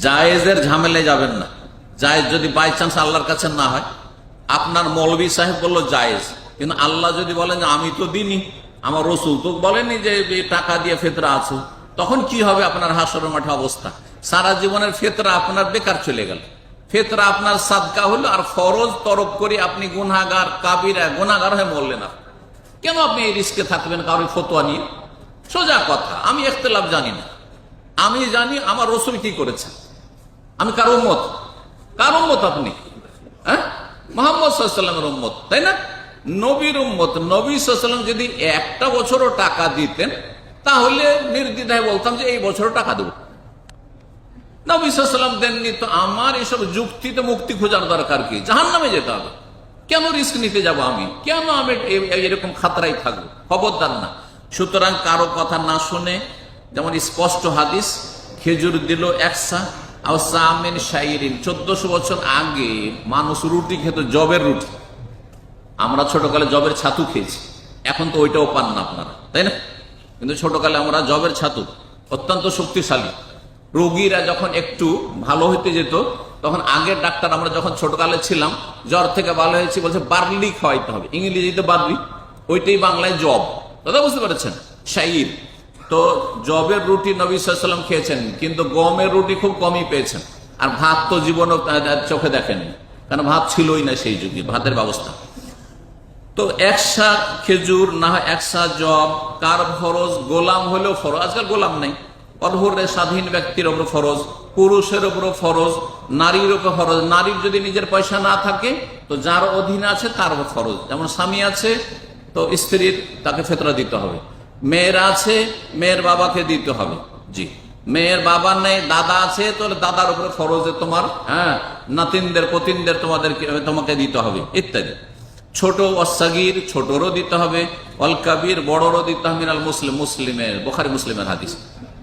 জায়েজের ঝামেলায় যাবেন না। জায়েজ যদি বাই চান্স আল্লাহর কাছে না হয়, আপনার মৌলভী সাহেব বললো জায়েজ, কিন্তু আল্লাহ যদি বলেন যে আমি তো দিনই, আমার রসুল তো বলেনি যে টাকা দিয়ে ফেতরা আছে, তখন কি হবে আপনার হাসরের মাঠে অবস্থা? সারা জীবনের ফেতরা আপনার বেকার চলে গেল। ফেতরা আপনার সাদকা হলো, আর ফরজ তরক করে আপনি গুনাহগার, কাবিরা গুনাহগার হয়ে মরলেন। কেন আপনি এই রিস্কে থাকবেন কারোর ফতোয়া নিয়ে? সোজা কথা, আমি ইখতিলাফ জানি না, আমি জানি আমার রসুল কি করেছেন। আমি কার উম্মত? কার উম্মত আপনি? হ্যাঁ, মুহাম্মদ সাল্লাল্লাহু আলাইহি ওয়াসাল্লামের উম্মত, তাই না? নবীর উম্মত। নবী সাল্লাল্লাহু আলাইহি ওয়াসাল্লাম যদি একটা বছরও টাকা দিতেন, তাহলে নির্দ্বিধায় বলতাম যে এই বছরও টাকা দেব। নবী সাল্লাল্লাহু আলাইহি ওয়াসাল্লাম দেননি, তো আমার এসব যুক্তিতে মুক্তি খোঁজার দরকার কি? জাহান্নামে যেতে হবে। কেন রিস্ক নিতে যাব আমি? কেন আমি এরকম খাতরাই থাকবো? খবরদার না। সুতরাং কারো কথা না শুনে, যেমন স্পষ্ট হাদিস, খেজুর দিল একসা, 1400 বছর আগে মানুষ রুটি খেত, জবের রুটি। আমরা ছোটকালে জবের ছাতু খেয়েছি, এখন তো ওইটাও পান না আপনারা, তাই না? কিন্তু ছোটকালে আমরা জবের ছাতু অত্যন্ত শক্তিশালী। রোগীরা যখন একটু ভালো হইতে যেত, তখন আগের ডাক্তার, আমরা যখন ছোটকালে ছিলাম, জ্বর থেকে ভালো হয়েছে বলছে বার্লি খাওয়াইতে হবে, ইংরেজিতে বার্লি, ওইটাই বাংলায় জব। দাদা বুঝতে পারছেন? শাইর। তো জবের রুটি নবী সাল্লাল্লাহু আলাইহি ওয়াসাল্লাম খেয়েছেন, কিন্তু গমের রুটি খুব কমই পেয়েছেন। আর ভাত তো জীবনও চোখে দেখেননি, কারণ ভাত ছিলই না সেই যুগে, ভাতের ব্যবস্থা। তো একসা খেজুর না হয় একসা জব কার ফরজ? গোলাম হলেও ফরজ। আজকাল গোলাম নেই, অর্হরে স্বাধীন ব্যক্তির ওপর ফরজ, পুরুষের ওপর ফরজ, নারীর ওপর ফরজ। নারীর যদি নিজের পয়সা না থাকে, তো যার অধীনে আছে তার ওপর ফরজ। যেমন স্বামী আছে, তো স্ত্রীর তাকে ফেতরা দিতে হবে। মেয়ের আছে, মেয়ের বাবাকে দিতে হবে। জি, মেয়ের বাবা নেই, দাদা আছে, তো দাদার উপরে ফরজে তোমার, হ্যাঁ, নাতিনদের পতিনদের তোমাকে দিতে হবে, ইত্যাদি। ছোট অসাগির, ছোটরও দিতে হবে, অল কাবির, বড়রও দিতে হবে। মিনাল মুসলিম, মুসলিমের, বুখারী মুসলিমের হাদিস।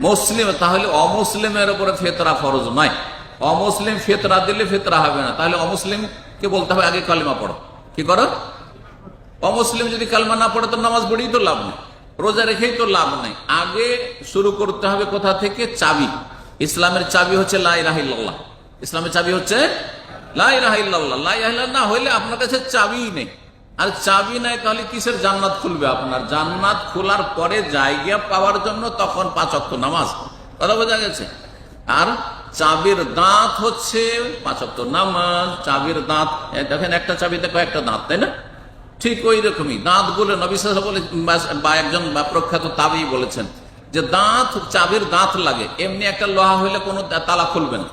মুসলিম, তাহলে অমুসলিমের উপরে ফেতরা ফরজ নয়। অমুসলিম ফেতরা দিলে ফেতরা হবে না, তাহলে অমুসলিমকে বলতে হবে আগে কালিমা পড়ো। কি করো? অমুসলিম যদি কালিমা না পড়ে, তো নামাজ পড়েই তো লাভ নেই, রোজা রেখেই তো লাভ নেই। আগে শুরু করতে হবে কোথা থেকে? চাবি। ইসলামের চাবি হচ্ছে লা ইলাহা ইল্লাল্লাহ। ইসলামের চাবি হচ্ছে লা ইলাহা ইল্লাল্লাহ। লা ইলাহা ইল্লাল্লাহ না হইলে আপনার কাছে চাবিই নেই। আর চাবি নাই, তাহলে কিসের জান্নাত খুলবে আপনার? জান্নাত খোলার পরে জায়গা পাওয়ার জন্য তখন 5 ওয়াক্ত নামাজ। কথা বোঝা গেছে? আর চাবির দাঁত হচ্ছে 5 ওয়াক্ত নামাজ। চাবির দাঁত দেখেন, একটা চাবিতে কয়েকটা দাঁত, তাই না? ঠিক ওই রকমই দাঁতগুলো নবী সাল্লাল্লাহু আলাইহি ওয়াসাল্লাম বা একজন প্রখ্যাত তাবেঈ বলেছেন যে দাঁত, চাবির দাঁত লাগে। এমনি একটা লোহা হইলে কোনো তালা খুলবে না।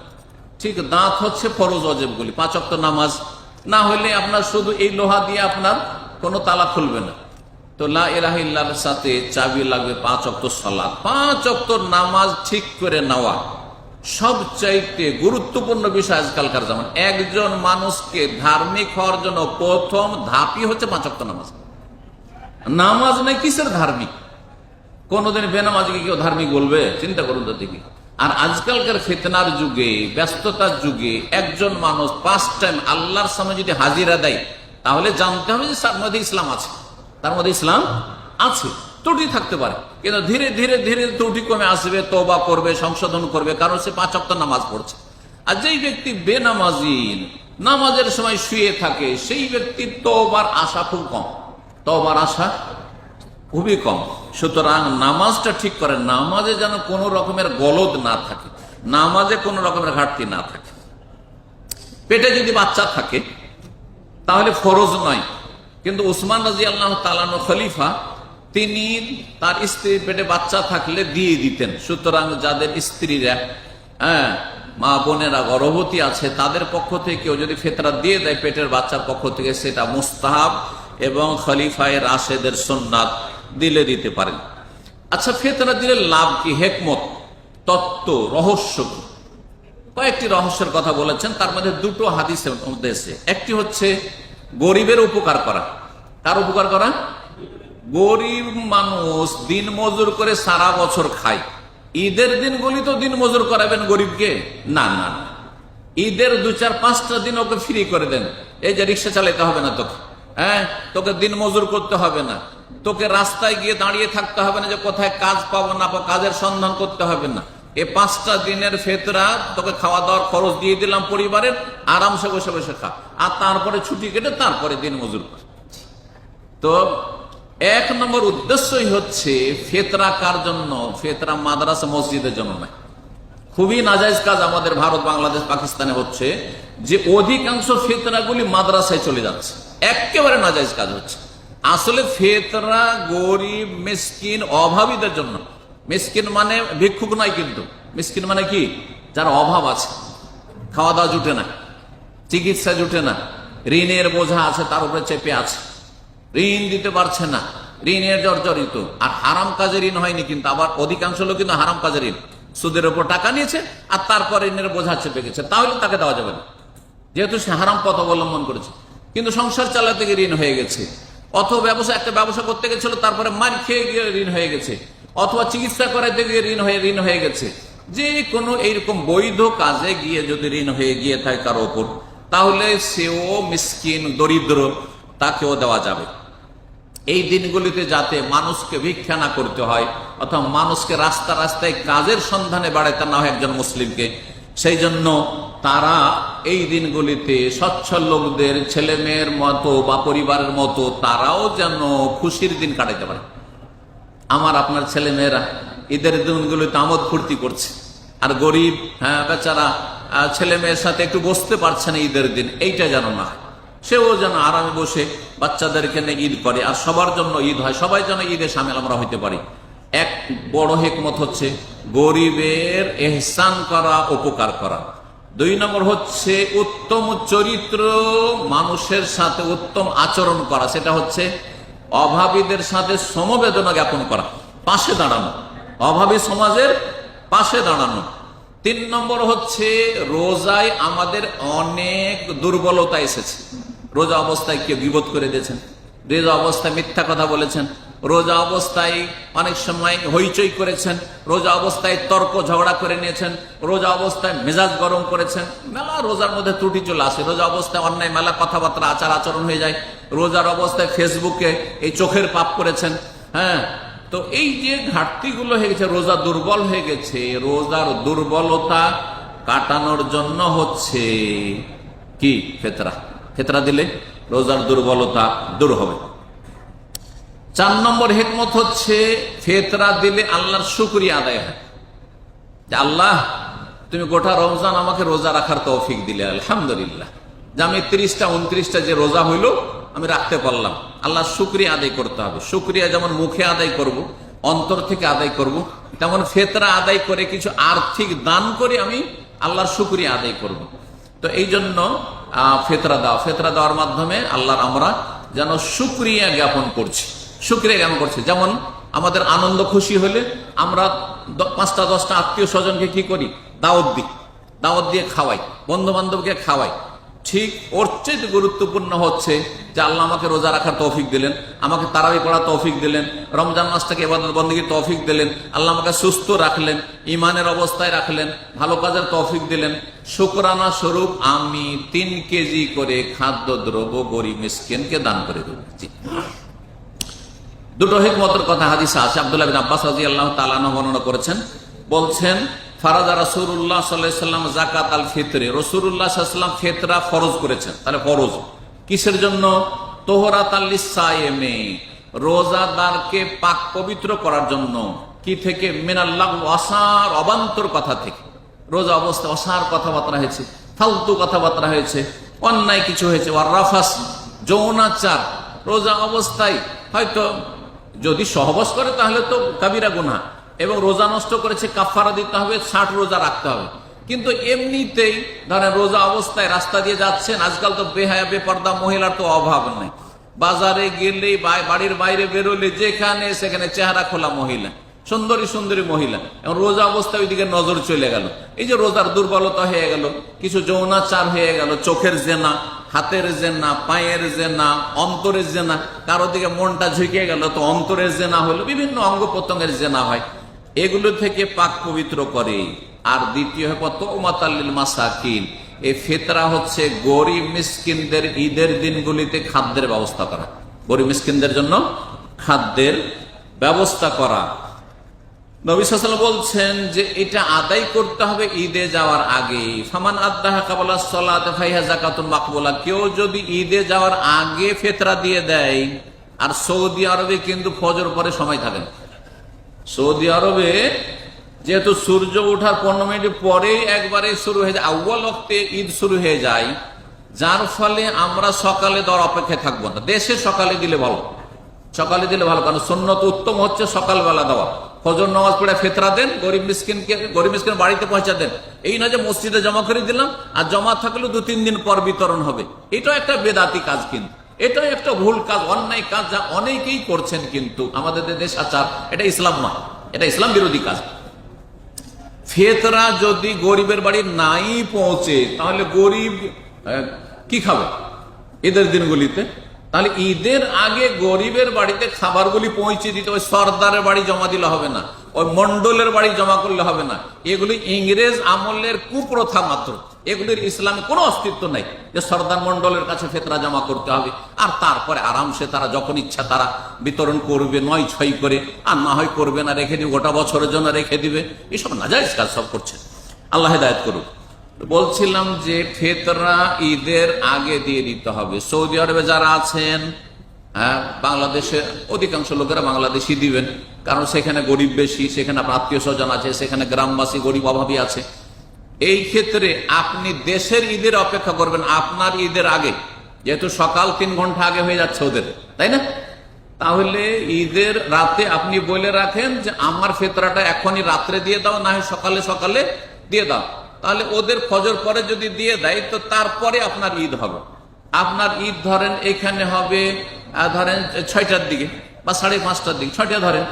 ঠিক দাঁত হচ্ছে ফরজ ওয়াজিবগুলি, 5 ওয়াক্ত নামাজ না হইলে আপনার শুধু এই লোহা দিয়ে আপনার কোনো তালা খুলবে না। তো লা ইলাহা ইল্লাল্লাহর সাথে চাবি লাগবে 5 ওয়াক্ত সালাত। 5 ওয়াক্ত নামাজ ঠিক করে নেওয়া সবচাইতে গুরুত্বপূর্ণ বিষয় আজকালকার জামান। একজন মানুষকে ধার্মিক হওয়ার জন্য প্রথম ধাপই হচ্ছে 5 ওয়াক্ত নামাজ। নামাজ নেই, কিসের ধার্মিক? কোনদিন বেনামাজিকে কেউ ধার্মিক বলবে? চিন্তা করুন তো দেখি। আর আজকালকার ফিতনার যুগে, ব্যস্ততার যুগে একজন মানুষ 5 টাইম আল্লাহর সামনে যদি হাজিরা দেয়, তাহলে জানতে হবে যে তার মধ্যে ইসলাম আছে, তার মধ্যে ইসলাম আছে। ত্রুটি থাকতে পারে, কিন্তু ধীরে ধীরে ধীরে ত্রুটি কমে আসবে, তওবা করবে, সংশোধন করবে, কারণ সে 5 ওয়াক্ত নামাজ পড়ছে। আর যেই ব্যক্তি বেনামাজি, নামাজের সময় শুয়ে থাকে, সেই ব্যক্তির তওবার আশা খুব কম, তওবার আশা খুবই কম। সুতরাং নামাজটা ঠিক করে, নামাজে যেন কোনো রকমের গলদ না থাকে, নামাজে কোনো রকমের ঘাটতি না থাকে। পেটে যদি বাচ্চা থাকে তাহলে ফরজ নয়, কিন্তু উসমান রাদিয়াল্লাহু তাআলা আনহু খলিফা, তিনি তার স্ত্রীর পেটে বাচ্চা থাকলে দিয়ে দিতেন। সুতরাং যাদের স্ত্রীরা, মা বোনেরা গর্ভবতী আছে, তাদের পক্ষ থেকে কেউ যদি ফিতরা দিয়ে দেয় পেটের বাচ্চার পক্ষ থেকে, সেটা মুস্তাহাব এবং খলিফায়ে রাশেদের সুন্নাত, দিলে দিতে পারেন। আচ্ছা, ফিতরা দিলে লাভ কি, হেকমত, তত্ত্ব, রহস্য কি? কয়েকটি রহস্যের কথা বলেছেন, তার মধ্যে 2টো হাদিসের মধ্যে এসে। একটি হচ্ছে গরিবের উপকার করা। কার উপকার করা? গরিব মানুষ দিন মজুর করে সারা বছর খায়, ঈদের দিনগুলি তো দিন মজুর করাবেন গরিবকে? না না, ঈদের 2-4-5টা দিন ওকে ফ্রি করে দেন। এই যে রিক্সা চালাতে হবে না তোকে, তোকে দিন মজুর করতে হবে না, তোকে রাস্তায় গিয়ে দাঁড়িয়ে থাকতে হবে না যে কোথায় কাজ পাবো না পাবো, কাজের সন্ধান করতে হবে না। এ 5টা দিনের ফেতরা তোকে খাওয়া দাওয়ার খরচ দিয়ে দিলাম পরিবারের, আরামসে বসে বসে খা, আর তারপরে ছুটি কেটে তারপরে দিন মজুর কর। তো 1 নম্বর উদ্দেশ্যই হচ্ছে ফেতরা কার জন্য? ফেতরা মাদ্রাসা মসজিদের জন্য নয়। খুবই নাজায়েজ কাজ আমাদের ভারত, বাংলাদেশ, পাকিস্তানে হচ্ছে যে অধিকাংশ ফেতরাগুলি মাদ্রাসায় চলে যাচ্ছে, একেবারে নাজায়েজ কাজ হচ্ছে। আসলে ফেতরা গরিব, মিসকিন, অভাবীদের জন্য। মিসকিন মানে ভিক্ষুক নয়, কিন্তু মিসকিন মানে কি? যার অভাব আছে, খাওয়া দাওয়া জুটে না, চিকিৎসা জুটে না, ঋণের বোঝা আছে, তার উপরে চেপে আছে, ঋণ দিতে পারছে না, ঋণের জর্জরিত। আর হারাম কাজে ঋণ হয়নি, কিন্তু আবার অধিকাংশ লোক কিন্তু হারাম কাজে ঋণ, সুদের উপর টাকা নিয়েছে আর তারপর ঋণের বোঝা চেপে গেছে, তাহলে তাকে দেওয়া যাবে না, যেহেতু সে হারাম পথ অবলম্বন করেছে। কিন্তু সংসার চালাতে গিয়ে ঋণ হয়ে গেছে, অথবা একটা ব্যবসা করতে গেছিল, তারপরে মার খেয়ে গিয়ে ঋণ হয়ে গেছে, অথবা চিকিৎসা করাতে গিয়ে ঋণ হয়ে গেছে। যে কোনো এইরকম বৈধ কাজে গিয়ে যদি ঋণ হয়ে গিয়ে থাকে কারো ওপর, তাহলে সেও মিসকিন, দরিদ্র, তাকেও দেওয়া যাবে। এই দিনগুলিতে যাতে মানুষকে ভিক্ষা না করতে হয়, অথবা মানুষকে রাস্তা রাস্তায় কাজের সন্ধানে বাড়াইতে না হয় একজন মুসলিমকে, সেই জন্য তারা এই দিনগুলিতে সচ্ছল লোকদের ছেলে মেয়ের মতো বা পরিবারের মতো তারাও যেন খুশির দিন কাটাতে পারে। আমার আপনার ছেলে মেয়েরা ঈদের দিনগুলিতে আমোদ ফুর্তি করছে, আর গরিব বেচারা ছেলে মেয়ের সাথে একটু বসতে পারছে না ঈদের দিন, এইটা যেন না হয়। সেও যেন আরামে বসে বাচ্চাদেরকে নিয়ে ঈদ করে, আর সবার জন্য ঈদ হয়, সবাই যেন ঈদে সামিল আমরা হইতে পারি। এক বড় হিকমত হচ্ছে গরিবের এহসান করা, উপকার করা। 2 নম্বর হচ্ছে উত্তম চরিত্র, মানুষের সাথে উত্তম আচরণ করা, সেটা হচ্ছে অভাবীদের সাথে সমবেদনা জ্ঞাপন করা, পাশে দাঁড়ানো, অভাবী সমাজের পাশে দাঁড়ানো। 3 নম্বর হচ্ছে রোজায় আমাদের অনেক দুর্বলতা এসেছে। রোজা অবস্থায় কেউ গীবত করে দিয়েছেন, রোজা অবস্থায় মিথ্যা কথা বলেছেন, রোজা অবস্থায় অনেক সময় হইচই করেছেন, রোজা অবস্থায় তর্ক ঝগড়া করে নিয়েছেন, রোজা অবস্থায় মেজাজ গরম করেছেন। মেলা রোজার মধ্যে ত্রুটি চলে আসে, রোজা অবস্থায় অন্যায় মেলা কথাবার্তা, আচার আচরণ হয়ে যায়। রোজার অবস্থায় ফেসবুকে এই চোখের পাপ করেছেন। তো এই যে ঘাটতিগুলো হয়ে গেছে, রোজা দুর্বল হয়ে গেছে, রোজার দুর্বলতা কাটানোর জন্য হচ্ছে কি? ফেতরা দিলে রোজার দুর্বলতা দূর হবে। 4 নম্বর হিকমত হচ্ছে ফেতরা দিলে আল্লাহর শুকরিয়া আদায় হয়, যে আল্লাহ তুমি গোটা রমজান আমাকে রোজা রাখার তৌফিক দিলে, আলহামদুলিল্লাহ, যে আমি 30টা 29টা যে রোজা হইল আমি রাখতে পারলাম। আল্লাহর শুকরিয়া আদায় করতে হবে। শুকরিয়া যেমন মুখে আদায় করব, অন্তর থেকে আদায় করব, তেমন ফেতরা আদায় করে কিছু আর্থিক দান করে আমি আল্লাহর শুকরিয়া আদায় করব। তো এই জন্য ফেতরা দেওয়ার মাধ্যমে আল্লাহর আমরা যেন শুকরিয়া জ্ঞাপন করছি, শুকরিয়া জ্ঞাপন করছি। যেমন আমাদের আনন্দ খুশি হলে আমরা 5টা 10টা আত্মীয় স্বজনকে কি করি? দাওয়াত দিয়ে খাওয়াই, বন্ধু বান্ধবকে খাওয়াই। ঠিক ওর চেয়ে গুরুত্বপূর্ণ হচ্ছে যে আল্লাহ আমাকে রোজা রাখার তৌফিক দিলেন, আমাকে তারাবি পড়ার তৌফিক দিলেন, রমজান মাসটাকে ইবাদত বন্দেগীর তৌফিক দিলেন, আল্লাহ আমাকে সুস্থ রাখলেন, ইমানের অবস্থায় রাখলেন, ভালো কাজের তৌফিক দিলেন। শুকরানা স্বরূপ আমি 3 কেজি করে খাদ্যদ্রব্য গরিব মিসকিনকে দান করে দিচ্ছি। 2টো হিকমতের কথা হাদিসে আছে। আব্দুল্লাহ বিন আব্বাস রাদিয়াল্লাহু তাআলা আনহু বর্ণনা করেছেন, বলছেন ফারাজা রাসূলুল্লাহ সাল্লাল্লাহু আলাইহি ওয়াসাল্লাম যাকাত আল ফিতরে, রাসূলুল্লাহ সাল্লাল্লাহু আলাইহি ওয়াসাল্লাম ফিতরা ফরজ করেছেন। তাহলে ফরজ কিসের জন্য? তোহরাতাল লিসায়েমে, রোজাদারকে পাক পবিত্র করার জন্য। কি থেকে? মিনাল্লাহ, অসার অবান্তর কথা থেকে। রোজা অবস্থায় অসার কথাবার্তা হয়েছে, ফালতু কথাবার্তা হয়েছে, অন্যায় কিছু হয়েছে, ওয়ার রাফাস, যৌনাচার। রোজা অবস্থায় হয়তো যদি সহবাস করে তাহলে তো কাবিরা গুনাহ, এবং রোজা নষ্ট করেছে, কাফারা দিতে হবে, 60 রোজা রাখতে হবে। কিন্তু এমনিতেই ধরেন রোজা অবস্থায় রাস্তা দিয়ে যাচ্ছেন, আজকাল তো বেহায়া বেপর্দা মহিলার তো অভাব নাই, বাজারে গেলেই বাড়ির বাইরে বেরোলে যেখানে সেখানে চেহারা খোলা মহিলা, সুন্দরী সুন্দরী মহিলা, এবং রোজা অবস্থায় ওইদিকে নজর চলে গেল। এই যে রোজার দুর্বলতা হয়ে গেল, কিছু যৌনাচার হয়ে গেল, চোখের জেনা, হাতের জেনা, পায়ের জেনা, অন্তরের জেনা, কারো দিকে মনটা ঝুঁকে গেল তো অন্তরের জেনা হলো, বিভিন্ন অঙ্গ প্রত্যঙ্গের জেনা হয়, এগুলো থেকে পাক পবিত্র করে। আর দ্বিতীয় তওমাতাল মাসাকিন, এই ফিতরা হচ্ছে গরিব মিসকিনদের ঈদের দিনগুলিতে খাদ্যের ব্যবস্থা করা, গরিব মিসকিনদের জন্য খাদ্যের ব্যবস্থা করা। নবী সাল্লাল্লাহু আলাইহি ওয়াসাল্লাম বলছেন যে এটা আদায় করতে হবে ঈদে যাওয়ার আগে। ফামান আদ্দাহা ক্বাবলা সলাতি ফাহিয়া যাকাতুন মাকবুলা। কেউ যদি ঈদে যাওয়ার আগে ফিতরা দিয়ে দেয়, আর সৌদি আরবে কিন্তু ফজর পরে সময় থাকে না। সৌদি আরবে যেহেতু সূর্য ওঠার 15 মিনিট পরে একবারে শুরু হয়ে যায়, আউয়াল ওয়াক্তে ঈদ শুরু হয়ে যায়, যার ফলে আমরা সকালে দেওয়ার অপেক্ষায় থাকবো না। দেশে সকালে দিলে ভালো, সকালে দিলে ভালো, কারণ সুন্নত উত্তম হচ্ছে সকালবেলা দেওয়া। ফজর নামাজ পড়ে ফিতরা দেন, গরিব মিসকিন বাড়িতে পৌঁছা দেন। এই না যে মসজিদে জমা করে দিলাম, আর জমা থাকলেও 2-3 দিন পর বিতরণ হবে। এটাও একটা বেদাতি কাজ, কিন্তু এটাও একটা ভুল কাজ, অন্যায় কাজ, যা অনেকেই করছেন। কিন্তু আমাদের দেশ আচার, এটা ইসলাম না, এটা ইসলাম বিরোধী কাজ। ফিতরা যদি গরিবের বাড়ি নাই পৌঁছে, তাহলে গরিব কি খাবে ঈদের দিনগুলিতে? তাহলে ঈদের আগে গরিবের বাড়িতে খাবারগুলি পৌঁছে দিতে, ওই সর্দারের বাড়ি জমা দিলে হবে না, ওই মন্ডলের বাড়ি জমা করলে হবে না। এগুলি ইংরেজ আমলের কুপ্রথা মাত্র, এগুলির ইসলামে কোনো অস্তিত্ব নাই যে সর্দার মন্ডলের কাছে ফিতরা জমা করতে হবে, আর তারপরে আরামসে তারা যখন ইচ্ছা তারা বিতরণ করবে 9-6 করে, আর না হয় করবে না, রেখে দিবে, গোটা বছরের জন্য রেখে দিবে। এসব নাজায়েজ কাজ সব করছে। আল্লাহ হেদায়েত করুক। বলছিলাম যে ফিতরা ঈদের আগে দিয়ে দিতে হবে। সৌদি আরবে যারা আছেন, বাংলাদেশের অধিকাংশ লোকেরা বাংলাদেশি দিবেন, কারণ সেখানে গরিব বেশি, সেখানে আপনার আত্মীয় স্বজন আছে, সেখানে গ্রামবাসী গরিব অভাবী আছে। এই ক্ষেত্রে আপনি দেশের ঈদের অপেক্ষা করবেন আপনার ঈদের আগে, যেহেতু সকাল 3 ঘন্টা আগে হয়ে যাচ্ছে ওদের, তাই না? তাহলে ঈদের রাতে আপনি বলে রাখেন যে আমার ফিতরাটা এখনই রাত্রে দিয়ে দাও, না হয় সকালে সকালে দিয়ে দাও। তাহলে ওদের ফজর পরে যদি দিয়ে দেয়, তো তারপরে আপনার ঈদ হবে। আপনার ঈদ ধরেন এখানে হবে ধরেন 6টার দিকে বা 5:30টার দিকে, 6টা ধরেন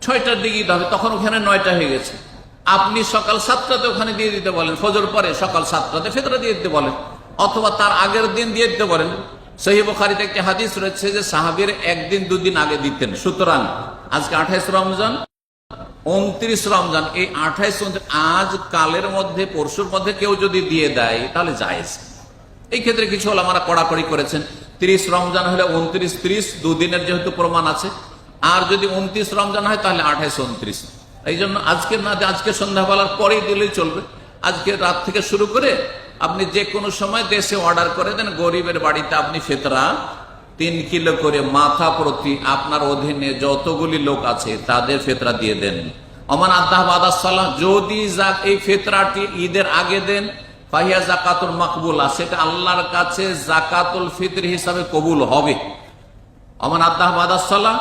6টার দিকে ঈদ হবে, তখন ওখানে 9টা হয়ে গেছে। আপনি সকাল 7টাতে ওখানে দিয়ে দিতে বলেন, ফজর পরে সকাল 7টাতে ফিতরা দিয়ে দিতে বলেন, অথবা তার আগের দিন দিয়ে দিতে বলেন। সহিহ বুখারীতে একটি হাদিস রয়েছে যে সাহাবীর 1-2 দিন আগে দিতেন। সুতরাং আজকে 28 রমজান, 29 রমজান, এই 28 আজ কালের মধ্যে পরশুর মধ্যে কেউ যদি দিয়ে দেয় তাহলে জায়েজ। এই ক্ষেত্রে কিছু ওলামারা কড়াকড়ি করেছেন, 30 রমজান হলে 29-30 2 দিনের যেহেতু প্রমাণ আছে, আর যদি 29 রমজান হয় তাহলে 28-29। এই জন্য আজকে না, আজকে সন্ধ্যাবেলার পরেই দিলেই চলবে। আজকে রাত থেকে শুরু করে আপনি যে কোনো সময় দেশে অর্ডার করে দেন, গরিবের বাড়িতে আপনি ফিতরা 3 কিলো করে মাথা প্রতি আপনার অধীনে যতগুলি লোক আছে তাদের ফিতরা দিয়ে দেন। ওমান আদ্দাহ বাদাস সালাহ, যদি এই ফিতরাটি ঈদের আগে দেন, ফাহিয়া যাকাতুল মাকবুলা, সেটা আল্লাহর কাছে যাকাতুল ফিতর হিসাবে কবুল হবে। ওমান আদ্দাহ বাদাস সালাহ,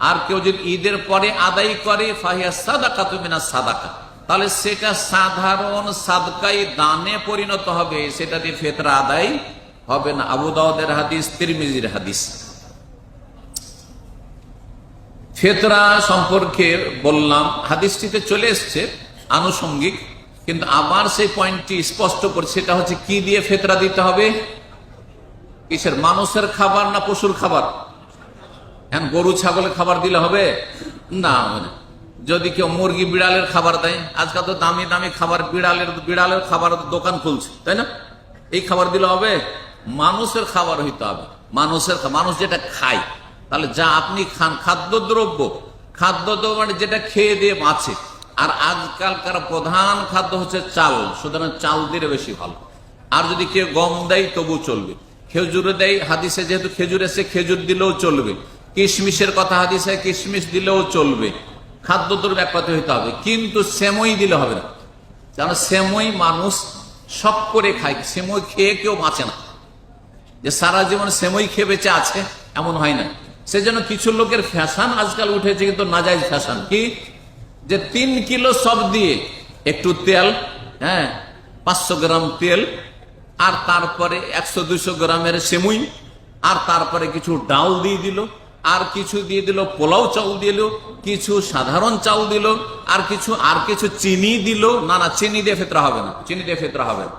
আর কেউ যদি ঈদের পরে আদায় করে, ফাহিয়া সাদাকাতু মিনাস সাদাকা, তাহলে সেটা সাধারণ সাদকাই দানে পরিণত হবে, সেটা দিয়ে ফিতরা আদায় হবে না। আবু দাউদের হাদিস, তিরমিজির হাদিস। ফিতরা সম্পর্কে বললাম, হাদিসটিতে চলে এসছে আনুষঙ্গিক, কিন্তু আবার সেই পয়েন্টটি স্পষ্ট করছে, সেটা হচ্ছে কি দিয়ে ফিতরা দিতে হবে। কিসের? মানুষের খাবার না পশুর খাবার? এখন গরু ছাগলের খাবার দিলে হবে না। যদি কেউ মুরগি বিড়ালের খাবার দেয়, আজকাল তো দামি দামি খাবার, বিড়ালের খাবার দোকান খুলছে, তাই না? এই খাবার দিলে হবে? মানুষের খাবার হইতে হবে, মানুষ যেটা খায়। তাহলে যা আপনি খান খাদ্যদ্রব্য মানে যেটা খেয়ে দিয়ে বাঁচে, আর আজকালকার প্রধান খাদ্য হচ্ছে চাল, সুতরাং চাল দিলে বেশি ভালো। আর যদি কেউ গম দেয় তবু চলবে, খেজুরে দেয়, হাদিসে যেহেতু খেজুর এসে খেজুর দিলেও চলবে, কিশমিশের কথা হাদিসে কিশমিশ দিলেও চলবে। খাদ্যদ্রব্য এক কথা হইতে হবে, কিন্তু সেমই দিলে হবে না, কারণ সেমই মানুষ শখ করে খায়, সেমই খেয়ে কেউ বাঁচে না, যে সারা জীবন সেমই খেয়ে বেঁচে আছে এমন হয় না। সেজন্য কিছু লোকের ফ্যাশন আজকাল উঠেছে, কিন্তু নাজায়েজ ফ্যাশন, কি যে 3 কিলো সব দিয়ে একটু তেল, 500 গ্রাম তেল, আর তারপরে 100-200 গ্রামের সেমুই, আর তারপরে কিছু ডাল দিয়ে দিল, আর কিছু দিয়ে দিল পোলাও চাউল দিল, কিছু সাধারণ চাউল দিল, আর কিছু চিনি দিল। না, চিনি দিয়ে ফিতরা হবে না, চিনি দিয়ে ফিতরা হবে না।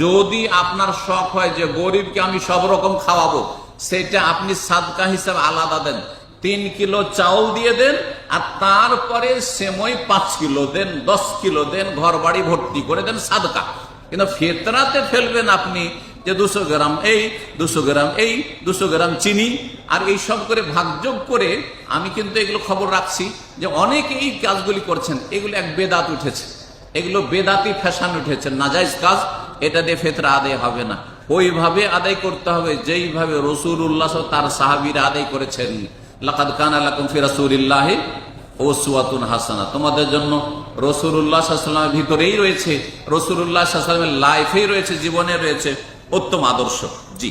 যদি আপনার শখ হয় যে গরিবকে আমি সব রকম খাওয়াবো, সেটা আপনি সাদকা হিসাবে আলাদা দেন, 3 কিলো চাউল দিয়ে দেন, আর তারপরে সেমই 5 কিলো দেন, 10 কিলো দেন, ঘর বাড়ি ভর্তি করে দেন সাদকা। কিন্তু ফিতরাতে ফেলবেন আপনি যে 200 গ্রাম এই, 200 গ্রাম এই, 200 গ্রাম চিনি, আর এই সব করে ভাগযোগ করে আমি কিন্তু এগুলো খবর রাখছি যে অনেকে এই কাজগুলি করছেন, এগুলো এক বেদাত উঠেছে, এগুলো বেদাতি ফ্যাশন উঠেছে, নাজাইজ কাজ, এটা দিয়ে ফিতরা আদায় হবে না। ওইভাবে আদায় করতে হবে যেইভাবে রাসূলুল্লাহ তার সাহাবীরা আদায় করেছেন। লাকাদ কানা লাকুম ফি রাসূলিল্লাহি উসওয়াতুন হাসানাহ, তোমাদের জন্য রাসূলুল্লাহ সাল্লাল্লাহু আলাইহি ওয়াসাল্লামের ভিতরেই রয়েছে, রাসূলুল্লাহ সাল্লাল্লাহু আলাইহি ওয়াসাল্লামের লাইফেই রয়েছে, জীবনে রয়েছে উত্তম আদর্শ। জি,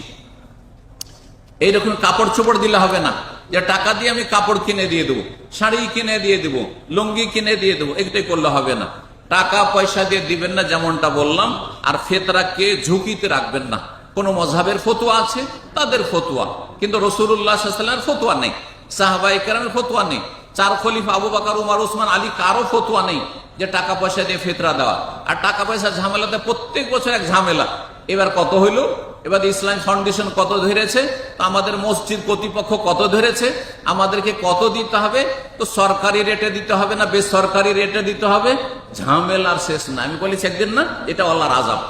এইরকম কাপড় চোপড় দিলে হবে না যে টাকা দিয়ে আমি কাপড় কিনে দিয়ে দেবো, শাড়ি কিনে দিয়ে দেবো, লুঙ্গি কিনে দিয়ে দেবো, এটাই করলে হবে না। টাকা পয়সা দিয়ে দিবেন না যেমনটা বললাম, আর ফিতরাকে ঝুঁকিতে রাখবেন না। কোন মযহাবের ফতোয়া আছে, তাদের ফতোয়া, কিন্তু রাসূলুল্লাহ সাল্লাল্লাহু আলাইহি ওয়াসাল্লামের ফতোয়া নেই, সাহাবায়ে কেরামের ফতোয়া নেই, 4 খলিফা আবু বকর, উমর, ওসমান, আলী কারো ফতোয়া নেই যে টাকা পয়সা দিয়ে ফিতরা দেওয়া। আর টাকা পয়সা ঝামেলাতে প্রত্যেক বছর এক ঝামেলা। এবার কত হইল, এবার ইসলাম ফাউন্ডেশন কত ধরেছে, আমাদের মসজিদ কর্তৃপক্ষ কত ধরেছে, আমাদেরকে কত দিতে হবে, তো সরকারি রেটে দিতে হবে না বেসরকারি রেটে দিতে হবে, ঝামেলার শেষ না। আমি বলেছি একদিন না, এটা আল্লাহর আযাব।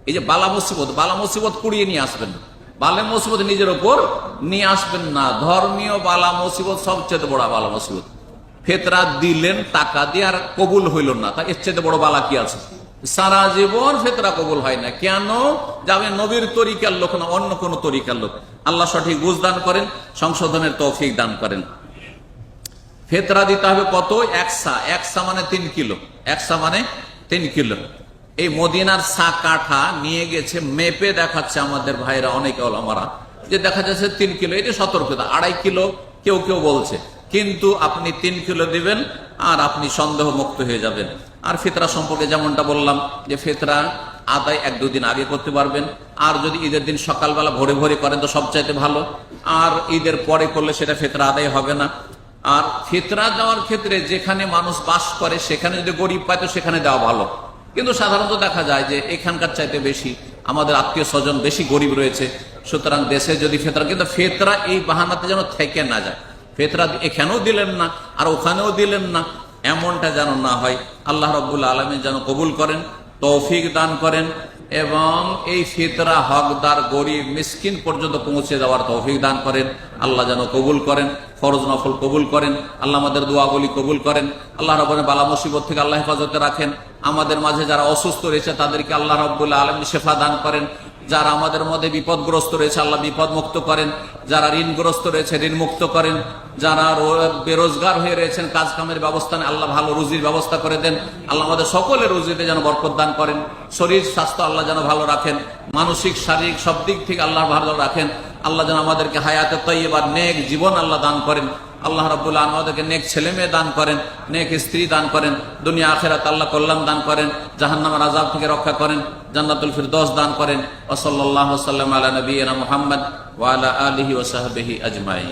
এই যে বালা মুসিবত কুড়িয়ে নিয়ে আসবেন না, বালা মুসিবত নিজের ওপর নিয়ে আসবেন না। ধর্মীয় বালা মুসিবত সবচেয়ে বড় বালা মুসিবত। ফিতরা দিলেন টাকা দিয়ে আর কবুল হইল না, তা এর চেয়ে বড় বালা কি আছে? সারা জীবন ফিতরা কবুল হয় না কেন? যাবে নবীর তরিকার লোক না, অন্য কোন তরিকার লোক। আল্লাহ সঠিক বুঝ দান করেন, সংশোধনের তৌফিক দান করেন। ফিতরা দিতে হবে কত? 1 সা। 1 সা মানে 3 কিলো। 1 সা মানে 3 কিলো। এই মদিনার সা কাঠা নিয়ে গেছে, মেপে দেখাচ্ছে আমাদের ভাইরা, অনেকে ওলামারা, যে দেখা যাচ্ছে 3 কিলো। এটা সতর্কতা। 2.5 কিলো কেউ কেউ বলছে, কিন্তু আপনি 3 কিলো দিবেন আর আপনি সন্দেহ মুক্ত হয়ে যাবেন। আর ফিতরা সম্পর্কে যেমনটা বললাম যে ফিতরা আদায় 1-2 দিন আগে করতে পারবেন, আর যদি ঈদের দিন সকালবেলা ভোরে ভোরে করেন তো সবচাইতে ভালো, আর ঈদের পরে করলে সেটা ফিতরা আদায় হবে না। আর ফিতরা দেওয়ার ক্ষেত্রে যেখানে মানুষ বাস করে সেখানে যদি গরিব পায় তো সেখানে দেওয়া ভালো, কিন্তু সাধারণত দেখা যায় যে এখানকার চাইতে বেশি আমাদের আত্মীয় স্বজন বেশি গরিব রয়েছে, সুতরাং দেশে যদি ফিতরা, কিন্তু ফিতরা এই বাহানাতে যেন থেকে না যায়, ফিতরা এখানেও দিলেন না আর ওখানেও দিলেন না, এমনটা যেন না হয়। আল্লাহ রাব্বুল আলামিন যেন কবুল করেন, তৌফিক দান করেন, এবং এই ফিতরা হকদার গরিব মিসকিন পর্যন্ত পৌঁছে দেওয়ার তৌফিক দান করেন। আল্লাহ যেন কবুল করেন, ফরজ নফল কবুল করেন, আল্লাহ আমাদের দোয়াগুলি কবুল করেন। আল্লাহ রাব্বুল বালা মুসিবত থেকে আল্লাহ হেফাজতে রাখেন। আমাদের মাঝে যারা অসুস্থ রয়েছে তাদেরকে আল্লাহ রাব্বুল আলামিন শিফা দান করেন। যারা আমাদের মধ্যে বিপদগ্রস্ত রয়েছে আল্লাহ বিপদ মুক্ত করেন। যারা ঋণগ্রস্ত রয়েছে ঋণ মুক্ত করেন। যারা বেরোজগার হয়ে রয়েছেন কাজ কামের ব্যবস্থা নেই আল্লাহ ভালো রুজির ব্যবস্থা করে দেন। আল্লাহ আমাদের সকলের রুজিতে যেন বরকত দান করেন। শরীর স্বাস্থ্য আল্লাহ যেন ভালো রাখেন, মানসিক শারীরিক সব দিক থেকে আল্লাহ ভালো রাখেন। আল্লাহ যেন আমাদেরকে হায়াতে তাইয়্যিবা নেক জীবন আল্লাহ দান করেন। আল্লাহ রাব্বুল আলামিন আমাদেরকে নেক ছেলে মেয়ে দান করেন, নেক স্ত্রী দান করেন, দুনিয়া আখিরাত আল্লাহ কল্যাণ দান করেন, জাহান্নামের আযাব থেকে রক্ষা করেন, জান্নাতুল ফিরদৌস দান করেন। ওয়া সাল্লাল্লাহু ওয়া সাল্লাম আলা নবিয়িনা মুহাম্মদ ওয়া আলা আলিহি ওয়া সাহবিহি আজমাইন।